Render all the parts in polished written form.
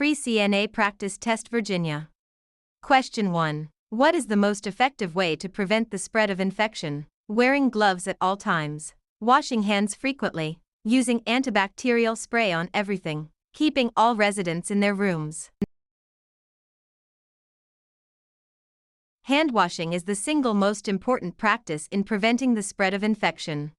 Free CNA Practice Test Virginia. Question 1. What is the most effective way to prevent the spread of infection? Wearing gloves at all times. Washing hands frequently. Using antibacterial spray on everything. Keeping all residents in their rooms. Hand washing is the single most important practice in preventing the spread of infection.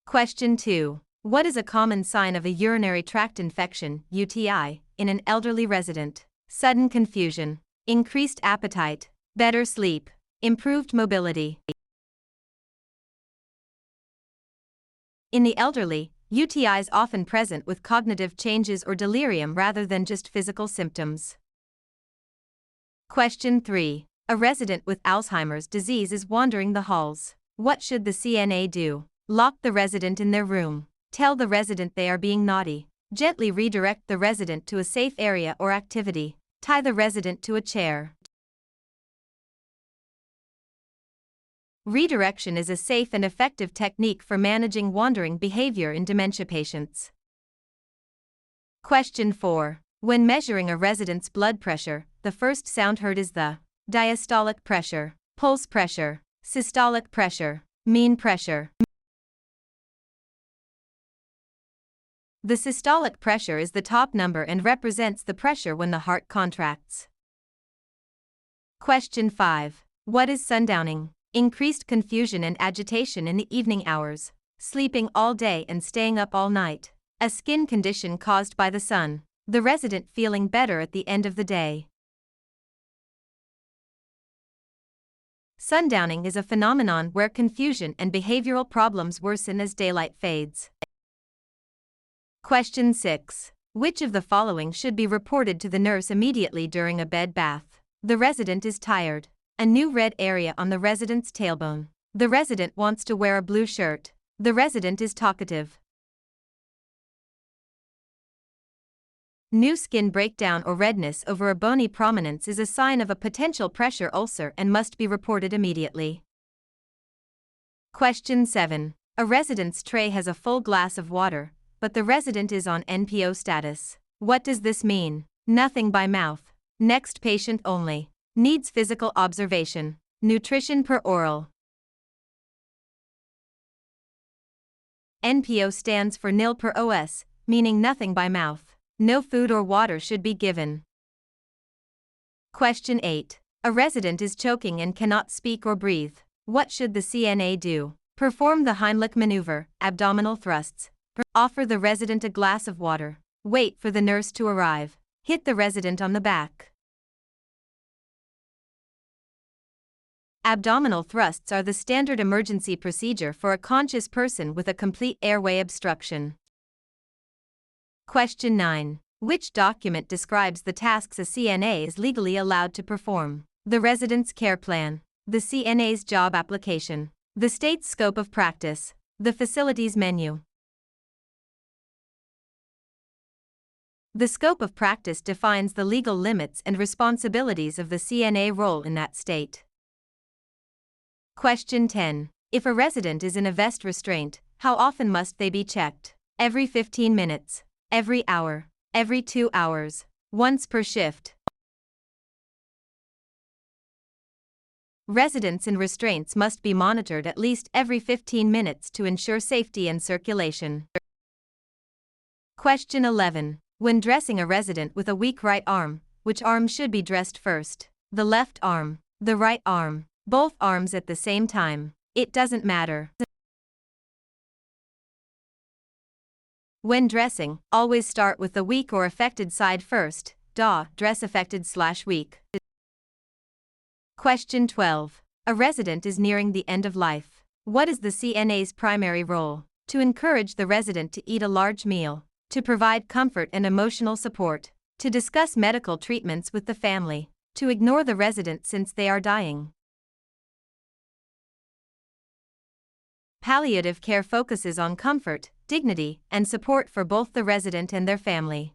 Question 2. What is a common sign of a urinary tract infection, UTI, in an elderly resident? Sudden confusion, increased appetite, better sleep, improved mobility. In the elderly, UTI is often present with cognitive changes or delirium rather than just physical symptoms. Question 3. A resident with Alzheimer's disease is wandering the halls. What should the CNA do? Lock the resident in their room. Tell the resident they are being naughty. Gently redirect the resident to a safe area or activity. Tie the resident to a chair. Redirection is a safe and effective technique for managing wandering behavior in dementia patients. Question 4. When measuring a resident's blood pressure, the first sound heard is the diastolic pressure, pulse pressure, systolic pressure, mean pressure. The systolic pressure is the top number and represents the pressure when the heart contracts. Question 5. What is sundowning? Increased confusion and agitation in the evening hours, sleeping all day and staying up all night, a skin condition caused by the sun, the resident feeling better at the end of the day. Sundowning is a phenomenon where confusion and behavioral problems worsen as daylight fades. Question 6. Which of the following should be reported to the nurse immediately during a bed bath? The resident is tired. A new red area on the resident's tailbone. The resident wants to wear a blue shirt. The resident is talkative. New skin breakdown or redness over a bony prominence is a sign of a potential pressure ulcer and must be reported immediately. Question 7. A resident's tray has a full glass of water, but the resident is on NPO status. What does this mean? Nothing by mouth. Next patient only. Needs physical observation. Nutrition per oral. NPO stands for nil per OS, meaning nothing by mouth. No food or water should be given. Question 8. A resident is choking and cannot speak or breathe. What should the CNA do? Perform the Heimlich maneuver, abdominal thrusts. Offer the resident a glass of water. Wait for the nurse to arrive. Hit the resident on the back. Abdominal thrusts are the standard emergency procedure for a conscious person with a complete airway obstruction. Question 9. Which document describes the tasks a CNA is legally allowed to perform? The resident's care plan, the CNA's job application, the state's scope of practice, the facility's menu. The scope of practice defines the legal limits and responsibilities of the CNA role in that state. Question 10. If a resident is in a vest restraint, how often must they be checked? Every 15 minutes, every hour, every 2 hours, once per shift. Residents in restraints must be monitored at least every 15 minutes to ensure safety and circulation. Question 11. When dressing a resident with a weak right arm, which arm should be dressed first? The left arm, the right arm, both arms at the same time. It doesn't matter. When dressing, always start with the weak or affected side first. Dress affected/weak. Question 12. A resident is nearing the end of life. What is the CNA's primary role? To encourage the resident to eat a large meal, to provide comfort and emotional support, to discuss medical treatments with the family, to ignore the resident since they are dying. Palliative care focuses on comfort, dignity, and support for both the resident and their family.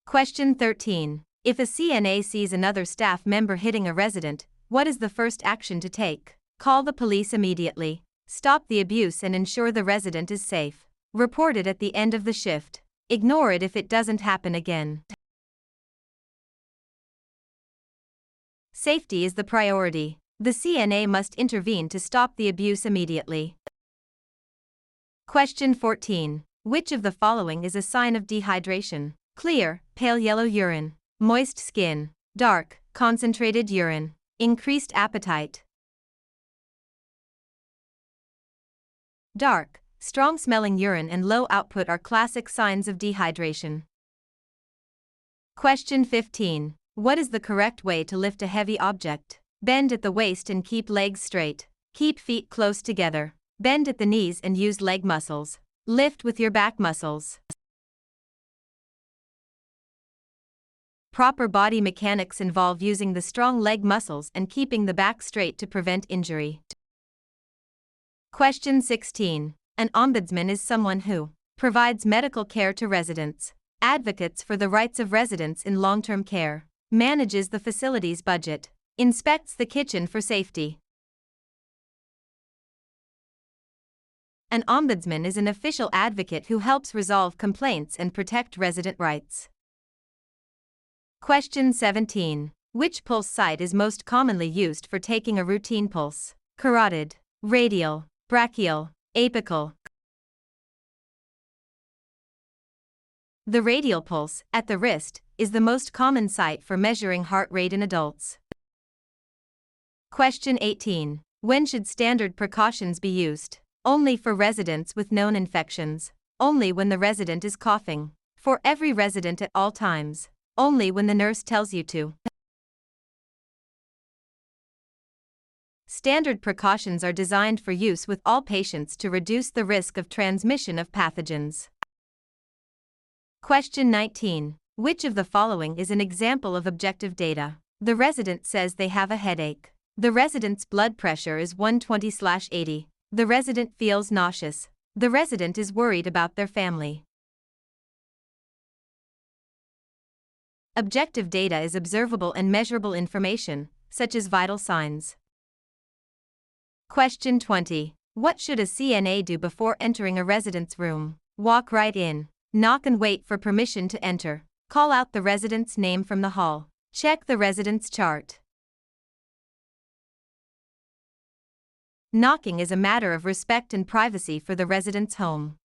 Question 13. If a CNA sees another staff member hitting a resident, what is the first action to take? Call the police immediately. Stop the abuse and ensure the resident is safe. Report it at the end of the shift. Ignore it if it doesn't happen again. Safety is the priority. The CNA must intervene to stop the abuse immediately. Question 14. Which of the following is a sign of dehydration? Clear, pale yellow urine, moist skin, dark, concentrated urine, increased appetite. Dark, strong-smelling urine and low output are classic signs of dehydration. Question 15. What is the correct way to lift a heavy object? Bend at the waist and keep legs straight. Keep feet close together. Bend at the knees and use leg muscles. Lift with your back muscles. Proper body mechanics involve using the strong leg muscles and keeping the back straight to prevent injury. Question 16. An ombudsman is someone who provides medical care to residents, advocates for the rights of residents in long-term care, manages the facility's budget, inspects the kitchen for safety. An ombudsman is an official advocate who helps resolve complaints and protect resident rights. Question 17. Which pulse site is most commonly used for taking a routine pulse? Carotid, radial, brachial, apical. The radial pulse, at the wrist, is the most common site for measuring heart rate in adults. Question 18. When should standard precautions be used? Only for residents with known infections. Only when the resident is coughing. For every resident at all times. Only when the nurse tells you to. Standard precautions are designed for use with all patients to reduce the risk of transmission of pathogens. Question 19. Which of the following is an example of objective data? The resident says they have a headache. The resident's blood pressure is 120/80. The resident feels nauseous. The resident is worried about their family. Objective data is observable and measurable information, such as vital signs. Question 20. What should a CNA do before entering a resident's room? Walk right in. Knock and wait for permission to enter. Call out the resident's name from the hall. Check the resident's chart. Knocking is a matter of respect and privacy for the resident's home.